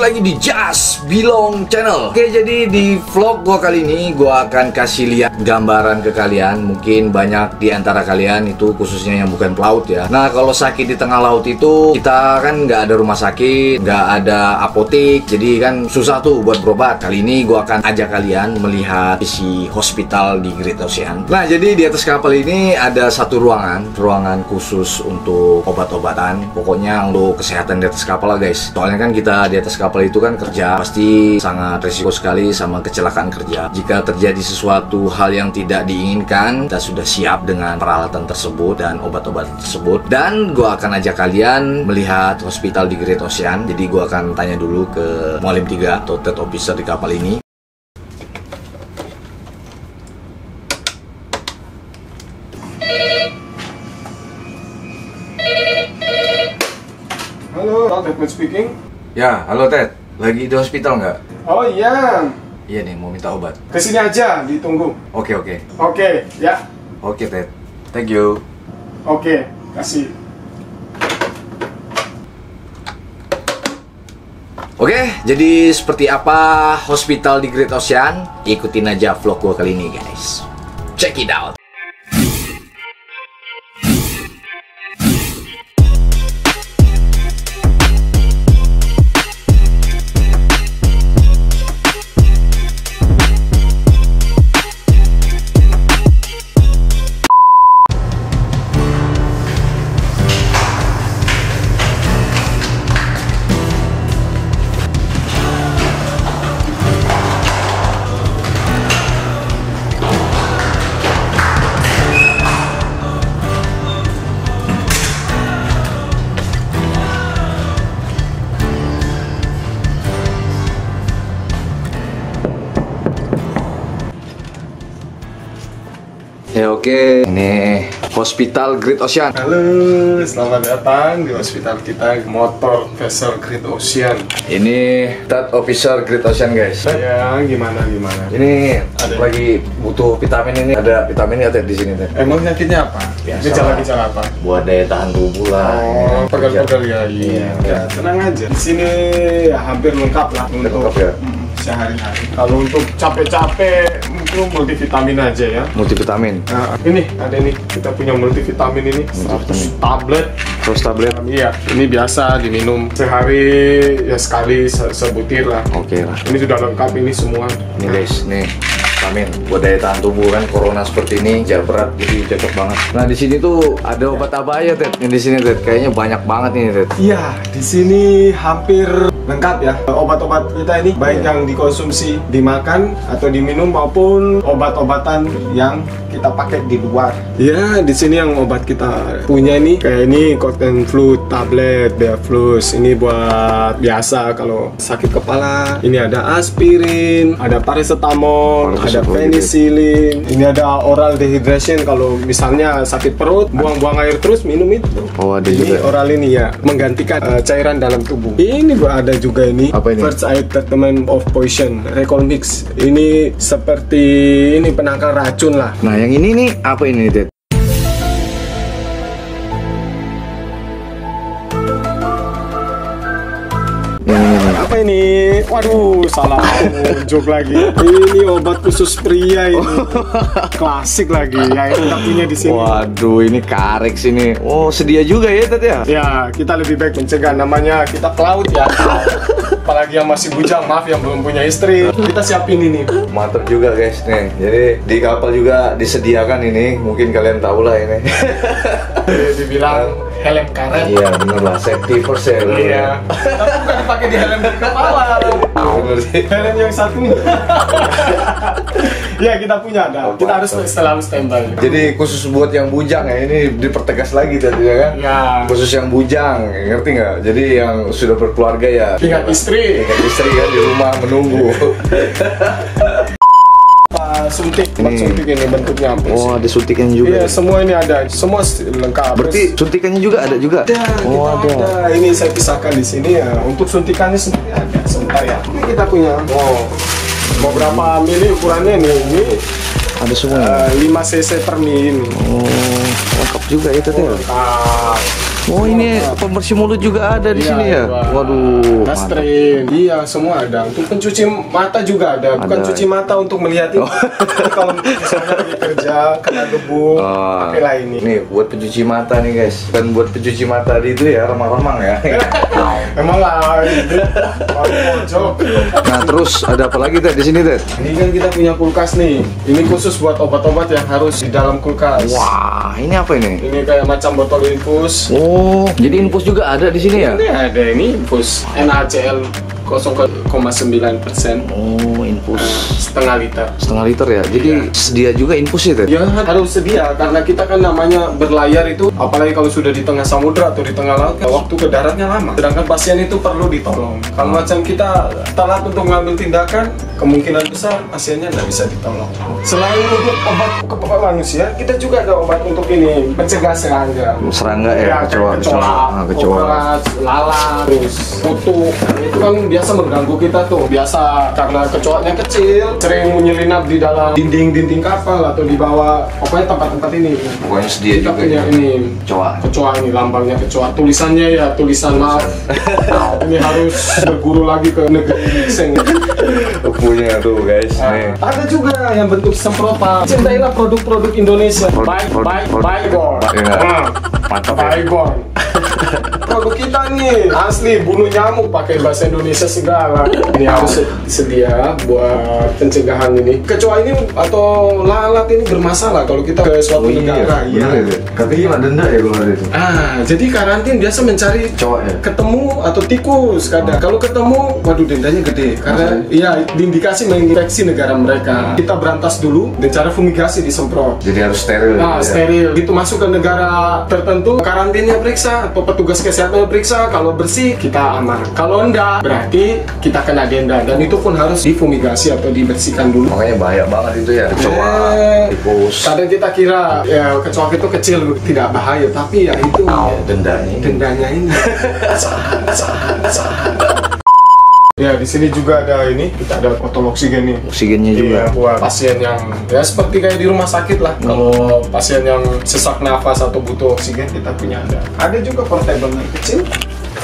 lagi di Just Belong Channel. Oke, jadi di vlog gua kali ini gua akan kasih lihat gambaran ke kalian. Mungkin banyak di antara kalian itu khususnya yang bukan pelaut ya. Nah, kalau sakit di tengah laut itu kita kan nggak ada rumah sakit, nggak ada apotek, jadi kan susah tuh buat berobat. Kali ini gua akan ajak kalian melihat isi hospital di Great Ocean. Nah, jadi di atas kapal ini ada satu ruangan khusus untuk obat-obatan. Pokoknya untuk kesehatan di atas kapal lah guys. Soalnya kan kita di atas kapal itu kan kerja, pasti sangat risiko sekali sama kecelakaan kerja. Jika terjadi sesuatu hal yang tidak diinginkan, kita sudah siap dengan peralatan tersebut dan obat-obatan tersebut. Dan gue akan ajak kalian melihat hospital di Great Ocean. Jadi gue akan tanya dulu ke Mualim 3 atau third officer di kapal ini. Halo, Ted speaking. Ya, halo Ted. Lagi di hospital nggak? Oh iya. Iya nih, mau minta obat. Kesini aja, ditunggu. Oke. Oke, ya. Oke Ted, thank you. Oke, kasih. Oke, jadi seperti apa hospital di Great Ocean? Ikutin aja vlog gua kali ini guys. Check it out. Ya oke, ini hospital Great Ocean. Halo, selamat datang di hospital kita, motor vessel Great Ocean. Ini third officer Great Ocean guys. Ya, gimana? Ini Ada. lagi butuh vitamin ini. Ada vitamin ya Ted di sini Ted. Emang sakitnya apa? Biasa. Gejala apa? Buat daya tahan tubuh lah. Oh, pegal-pegal ya. Iya. Ya, tenang aja. Di sini ya, hampir lengkap lah untuk lengkap ya? Sehari-hari. Kalau untuk capek-capek, mungkin multivitamin aja ya. Multivitamin. Nah, ini ada nih, kita punya multivitamin ini, 100 tablet. Terus tablet. Iya, ini biasa diminum sehari ya sekali sebutir lah. Oke lah. Ini sudah lengkap ini semua. Ini guys, nih vitamin buat daya tahan tubuh kan, corona seperti ini, jaga berat, jadi cocok banget. Nah di sini tuh ada obat apa aja Ted? Yang di sini Ted, kayaknya banyak banget nih Ted. Iya, di sini hampir lengkap ya. Obat-obat kita ini baik yang dikonsumsi, dimakan atau diminum maupun obat-obatan yang kita pakai di luar. Ya, di sini yang obat kita punya ini kayak ini cotton flu tablet, Beaflus. Ini buat biasa kalau sakit kepala. Ini ada aspirin, ada paracetamol, ada penicillin. Ini ada oral dehydration kalau misalnya sakit perut, buang-buang air terus minum itu. Oh ada Ini juga. oral ini ya, menggantikan cairan dalam tubuh. Ini ada juga ini. Apa ini? First aid treatment of poison, Recall Mix. Ini seperti ini penangkal racun lah. Nah yang ini nih apa ini Ted? Apa ini? Waduh, salah unjuk lagi. Ini obat khusus pria ini. Klasik lagi ya, yang kita punya di sini. Waduh ini karek sini. Oh sedia juga ya Ted ya? Ya, kita lebih baik mencegah, namanya kita pelaut ya. Apalagi yang masih bujang, maaf yang belum punya istri. Kita siapin ini. Mantap juga guys nih. Jadi di kapal juga disediakan ini. Mungkin kalian tahu lah ini. Dibilang helm karet. Iya bener lah, safety first ya. Iya. Tapi bukan dipakai di helm dari kepala. Bener sih. Helm yang satu. Ya kita punya ada. Kita harus selalu standby. Jadi khusus buat yang bujang ya, ini dipertegas lagi tadi ya kan? Ya. Khusus yang bujang, ngerti nggak? Jadi yang sudah berkeluarga ya. Ingat istri. Ingat istri kan di rumah menunggu. Suntik, suntik ini bentuknya apa sih? Oh ada suntikan juga. Iya, semua ini ada, semua lengkap. Berarti suntikannya juga ada juga? Ada, Oh kita ada. Ini saya pisahkan di sini ya. Untuk suntikannya sendiri ada. Sebentar ya. Ini kita punya. Oh, beberapa mili ukurannya nih. Ini Ada semua. 5 cc per mili. Oh, lengkap juga ya Tete. Lengkap. Oh, ini pembersih mulut juga ada di sini ya? Waduh. Listerine, iya semua ada. Untuk pencuci mata juga ada. Bukan Ada. cuci mata untuk melihat itu. Tapi kalau misalnya lagi kerja kena debu, pakailah ini. Nih buat pencuci mata nih guys. Dan buat pencuci mata di itu ya remang-remang ya. Emang lah, ini pojok. Nah terus ada apa lagi Ted di sini Ted? Ini kan kita punya kulkas nih. Ini khusus buat obat-obat yang harus di dalam kulkas. Wah, ini apa ini? Ini kayak macam botol infus. Oh, jadi infus juga ada di sini ya? Ini ada ini infus NaCl 0,9%. Oh, infus Setengah liter. setengah liter ya. Jadi sedia juga infus ya Ted? Ya harus sedia karena kita kan namanya berlayar itu, apalagi kalau sudah di tengah samudra atau di tengah laut, waktu ke daratnya lama. Sedangkan pasien itu perlu ditolong. Kalau macam kita telat untuk mengambil tindakan, kemungkinan besar pasiennya tidak bisa ditolong. Selain untuk obat kepada manusia, kita juga ada obat untuk ini mencegah serangga. Serangga ya, kecoa. Kecoa, lalat, terus kutu. Itu kan biasa mengganggu kita tuh. Biasa karena kecoanya kecil, sering menyelinap di dalam dinding kapal atau di bawah, pokoknya tempat-tempat ini. Pokoknya sedia Kita juga punya ya. ini Kecoa. kecoa ini, lambangnya kecoa. Tulisannya ya tulisan maaf. Ini harus berguru lagi ke negeri Seng. Punya tuh guys. Nih. Ada juga yang bentuk semprotan. Cintailah produk-produk Indonesia. Baygon. Iya. Mantap ya. Baygon. Produk kita nih asli bunuh nyamuk pakai bahasa Indonesia segala. Ini harus sedia buat pencegahan ini. Kecoa ini atau lalat ini bermasalah kalau kita ke suatu negara. Bener ya. Katanya denda ya kalau ada itu. Jadi karantin biasa mencari Kecoa ya. ketemu atau tikus kadang. Kalau ketemu, waduh dendanya gede karena iya diindikasi menginfeksi negara mereka. Kita berantas dulu dan cara fumigasi disemprot. Jadi harus steril. Nah, ya. steril. Itu masuk ke negara tertentu, karantinnya periksa atau petugas kesehatan periksa. Kalau bersih, kita aman. Kalau enggak, berarti kita kena denda dan itu pun harus difumigasi atau dibersihkan dulu. Makanya bahaya banget itu ya. Kecoa, tikus. Kadang kita kira ya kecoa itu kecil tidak bahaya, tapi ya itu dendanya ini. Ya di sini juga ada ini, kita ada botol oksigen nih. Oksigennya juga. Iya, buat pasien yang ya seperti kayak di rumah sakit lah. Kalau pasien yang sesak nafas atau butuh oksigen kita punya ada. Ada juga portable yang kecil.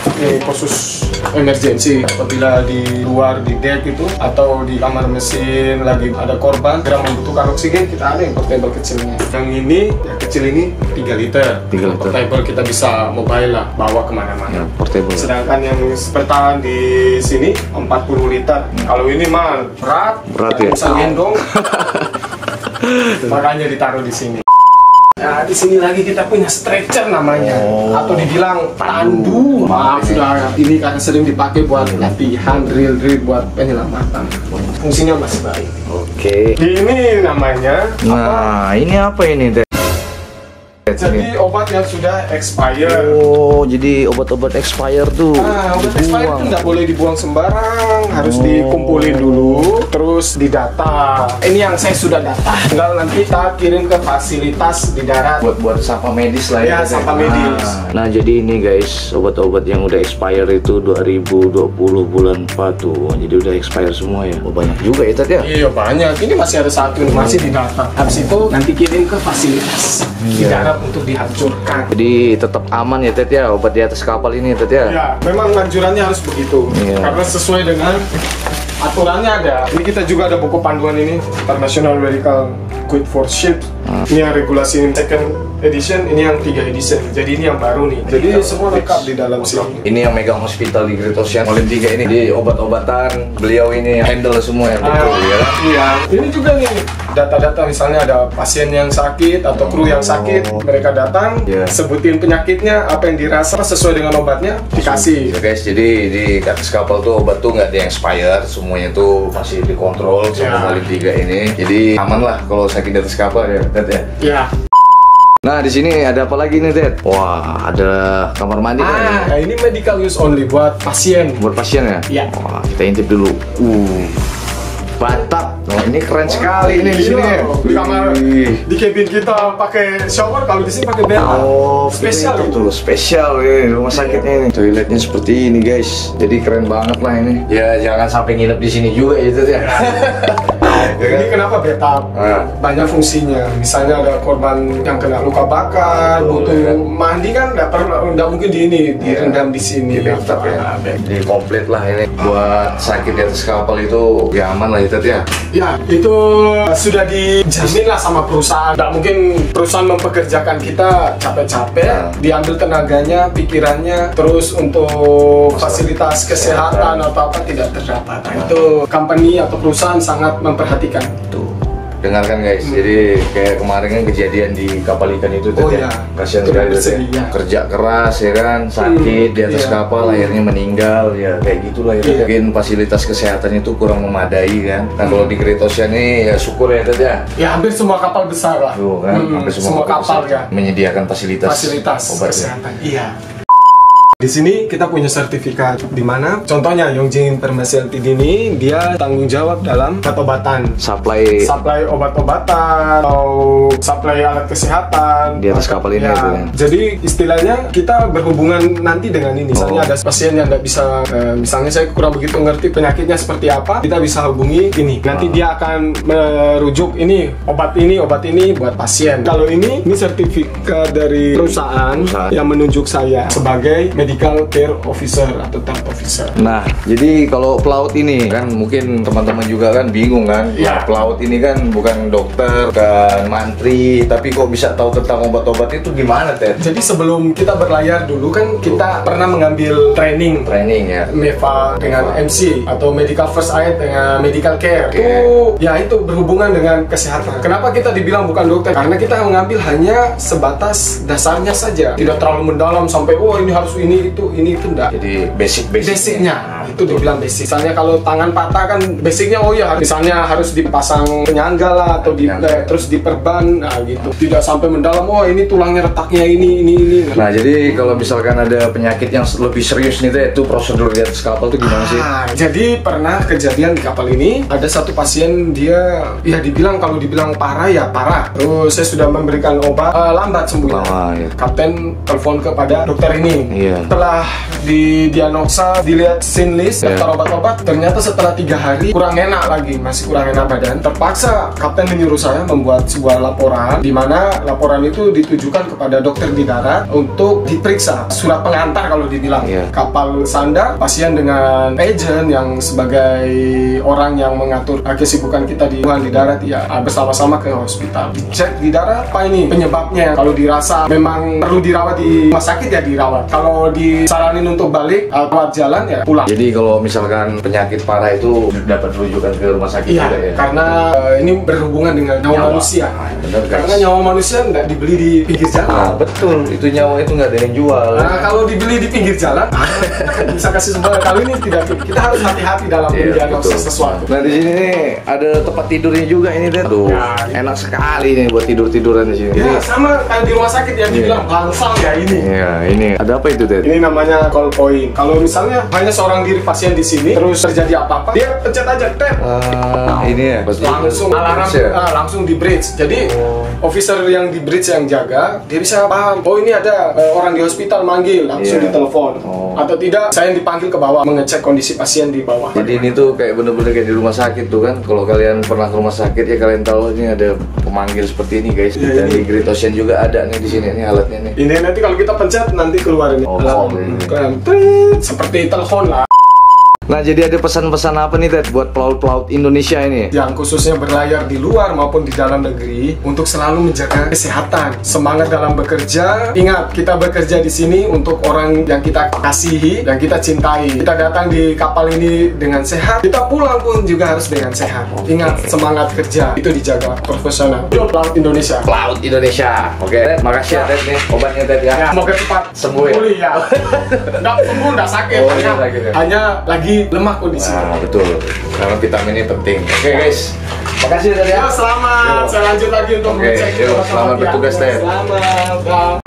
Ini khusus emergency apabila di luar di deck itu atau di kamar mesin lagi ada korban segera membutuhkan oksigen, kita ada yang portable kecilnya. Yang ini yang kecil ini 3 liter. 3 liter. Portable kita bisa mobile lah, bawa kemana-mana. Ya, portable. Sedangkan yang bertahan di sini 40 liter. Kalau ini mah berat ya. bisa gendong. Makanya ditaruh di sini. Nah, di sini lagi kita punya stretcher namanya, atau dibilang tandu. Maaf sudah ini karena sering dipakai buat latihan drill buat penyelamatan. Fungsinya masih baik. Oke. Ini namanya Nah, ini apa ini Ted? jadi obat yang sudah expired. Oh, jadi obat-obat expire tuh. Obat expired itu nggak boleh dibuang sembarang, harus dikumpulin dulu, terus didata. Ini yang saya sudah data. Tinggal nanti kita kirim ke fasilitas di darat. Buat sampah medis lah Ya, sampah medis. Nah, jadi ini guys, obat-obat yang udah expire itu 2020 bulan 4 tuh. Jadi udah expire semua ya. Oh, banyak juga ya Ted ya? Iya banyak. Ini masih ada satu, masih didata. Habis itu nanti kirim ke fasilitas di darat untuk dihancurkan. Jadi tetap aman ya Ted ya, obat di atas kapal ini Ted ya? Ya, memang anjurannya harus begitu. Iya. Karena sesuai dengan aturannya ada. Ini kita juga ada buku panduan ini, International Medical Guide for Ships. Ini yang regulasi second edition, ini yang 3 edition. Jadi ini yang baru nih. Jadi semua lengkap di dalam sini. Ini yang megang hospital di Great Ocean Olin 3 ini. Di obat-obatan beliau ini handle semua ya betul ya. Iya. Ini juga nih data-data, misalnya ada pasien yang sakit atau kru yang sakit, mereka datang, sebutin penyakitnya, apa yang dirasa sesuai dengan obatnya, dikasih. Ya guys, jadi di atas kapal tuh obat tuh nggak di expire, semuanya tuh masih dikontrol sama Olin 3 ini. Jadi aman lah kalau sakit di atas kapal ya Ted ya. Iya. Nah, di sini ada apa lagi nih, Ted? Wah, ada kamar mandi nih. Nah, ini medical use only buat pasien. Buat pasien ya? Iya. Wah, kita intip dulu. Mantap. Nah, ini keren sekali ini di sini. Di kamar, di cabin kita pakai shower, kalau di sini pakai bed. Spesial itu. Spesial ini rumah sakitnya ini. Toiletnya seperti ini, guys. Jadi keren banget lah ini. Ya, jangan sampai nginep di sini juga itu ya. Ini kenapa bathtub? Banyak fungsinya. Misalnya ada korban yang kena luka bakar, butuh mandi kan nggak mungkin direndam di sini. Bathtub ya. Jadi komplit lah ini. Buat sakit di atas kapal itu ya aman lah itu ya. Ya, itu sudah dijamin lah sama perusahaan. Nggak mungkin perusahaan mempekerjakan kita capek-capek, diambil tenaganya, pikirannya, terus untuk fasilitas kesehatan atau apa tidak terdapat. Nah, itu company atau perusahaan sangat memperhatikan. Tuh, dengarkan guys. Jadi kayak kemarin kan kejadian di kapal ikan itu tuh ya. Kasihan sekali ya. Kerja keras ya kan, sakit di atas kapal, akhirnya meninggal ya kayak gitulah ya. Mungkin fasilitas kesehatan itu kurang memadai kan. Nah kalau di Great Ocean ini ya syukur ya Ted ya. Ya hampir semua kapal besar lah. Tuh kan, hampir semua kapal ya menyediakan fasilitas obat kesehatan. Iya. Di sini kita punya sertifikat di mana contohnya Yongjin Pharmacy Ltd ini dia tanggung jawab dalam obat-obatan, supply obat-obatan atau supply alat kesehatan di atas kapal ini ya. Jadi istilahnya kita berhubungan nanti dengan ini. Misalnya ada pasien yang nggak bisa, misalnya saya kurang begitu ngerti penyakitnya seperti apa, kita bisa hubungi ini. Nanti dia akan merujuk ini obat ini buat pasien. Kalau ini sertifikat dari perusahaan yang menunjuk saya sebagai medical care officer atau TAP officer. Nah, jadi kalau pelaut ini kan mungkin teman-teman juga kan bingung kan. Ya, pelaut ini kan bukan dokter, bukan mantri, tapi kok bisa tahu tentang obat-obat itu gimana, Ted? Jadi sebelum kita berlayar dulu kan kita pernah mengambil training ya. MEFA dengan MC atau medical first aid dengan medical care. Itu berhubungan dengan kesehatan. Kenapa kita dibilang bukan dokter? Karena kita mengambil hanya sebatas dasarnya saja. Tidak terlalu mendalam sampai ini harus ini itu enggak. Jadi basicnya itu dibilang basic. Misalnya kalau tangan patah kan basicnya misalnya harus dipasang penyangga lah atau terus diperban gitu. Tidak sampai mendalam ini tulangnya retaknya ini. Nah, jadi kalau misalkan ada penyakit yang lebih serius nih itu prosedur di atas kapal itu gimana sih? Jadi pernah kejadian di kapal ini ada satu pasien dia kalau dibilang parah ya parah. Terus saya sudah memberikan obat lambat sembuhnya. Kapten telepon kepada dokter ini. Setelah didiagnosa, dilihat scene list daftar obat-obat, ternyata setelah 3 hari masih kurang enak badan. Terpaksa kapten menyuruh saya membuat sebuah laporan, di mana laporan itu ditujukan kepada dokter di darat untuk diperiksa surat pengantar kalau dibilang. Kapal sandar, pasien dengan agent yang sebagai orang yang mengatur kesibukan kita di darat bersama-sama ke hospital. Dicek di darat apa ini penyebabnya. Kalau dirasa memang perlu dirawat di rumah sakit ya dirawat. Kalau disaranin untuk balik lewat jalan ya pulang. Jadi kalau misalkan penyakit parah itu dapat rujukan ke rumah sakit juga ya. Karena ini berhubungan dengan nyawa manusia. Bener, karena nyawa manusia nggak dibeli di pinggir jalan. Betul, itu nyawa itu nggak ada yang jual. Nah, kalau dibeli di pinggir jalan, bisa kasih sumbangan. Kali ini tidak, kita harus hati-hati dalam mendiagnosa sesuatu. Nah, di sini nih ada tempat tidurnya juga ini, Ted. Aduh, enak sekali nih buat tidur-tiduran di sini. Sama kayak di rumah sakit yang dibilang bangsal ya ini. Ini ada apa itu, Ted? Ini namanya call point. Kalau misalnya hanya seorang diri pasien di sini, terus terjadi apa-apa, dia pencet aja tab. Ini ya, langsung alarm, langsung di bridge. Jadi officer yang di bridge yang jaga, dia bisa paham. Ini ada orang di hospital manggil, langsung ditelepon. Atau tidak, saya yang dipanggil ke bawah mengecek kondisi pasien di bawah. Jadi ini tuh kayak bener-bener kayak di rumah sakit tuh kan. Kalau kalian pernah ke rumah sakit ya kalian tahu ini ada pemanggil seperti ini guys. Dan di Great Ocean juga ada nih di sini nih alatnya nih. Ini nanti kalau kita pencet nanti keluar ini. Seperti telepon lah. Nah, jadi ada pesan-pesan apa nih, Ted, buat pelaut-pelaut Indonesia ini? Yang khususnya berlayar di luar maupun di dalam negeri untuk selalu menjaga kesehatan, semangat dalam bekerja. Ingat, kita bekerja di sini untuk orang yang kita kasihi, yang kita cintai. Kita datang di kapal ini dengan sehat, kita pulang pun juga harus dengan sehat. Ingat, semangat kerja itu dijaga profesional. Pelaut Indonesia. Pelaut Indonesia. Oke, makasih ya, Ted nih. Obatnya, Ted ya. Semoga cepat sembuh ya. Pulih ya. Nggak sembuh, nggak sakit. Hanya lagi lemah kondisi. Betul. Karena vitamin ini penting. Oke, guys. Makasih Ted ya. Selamat. Saya lanjut lagi untuk ngecek. Selamat bertugas, Ted. Selamat.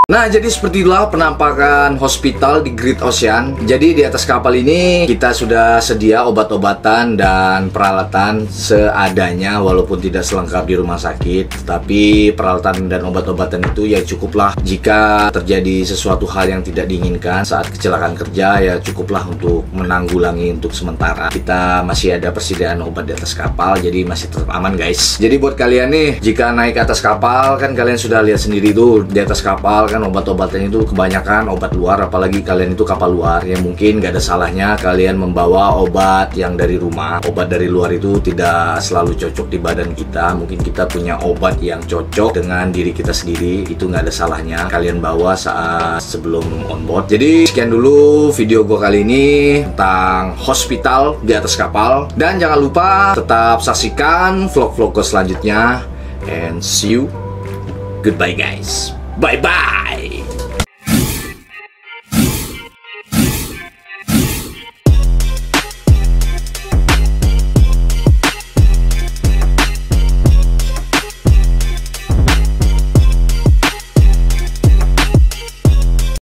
Nah, jadi seperti itulah penampakan hospital di Great Ocean. Jadi di atas kapal ini kita sudah sedia obat-obatan dan peralatan seadanya, walaupun tidak selengkap di rumah sakit. Tapi peralatan dan obat-obatan itu ya cukuplah jika terjadi sesuatu hal yang tidak diinginkan saat kecelakaan kerja, ya cukuplah untuk menanggulangi untuk sementara. Kita masih ada persediaan obat di atas kapal, jadi masih tetap aman guys. Jadi buat kalian nih, jika naik ke atas kapal kan kalian sudah lihat sendiri tuh di atas kapal kan obat-obatan itu kebanyakan obat luar, apalagi kalian itu kapal luar, yang mungkin gak ada salahnya kalian membawa obat yang dari rumah. Obat dari luar itu tidak selalu cocok di badan kita, mungkin kita punya obat yang cocok dengan diri kita sendiri, itu gak ada salahnya kalian bawa saat sebelum on board. Jadi sekian dulu video gue kali ini tentang hospital di atas kapal, dan jangan lupa tetap saksikan vlog-vlog gue selanjutnya, and see you, goodbye guys. Bye-bye.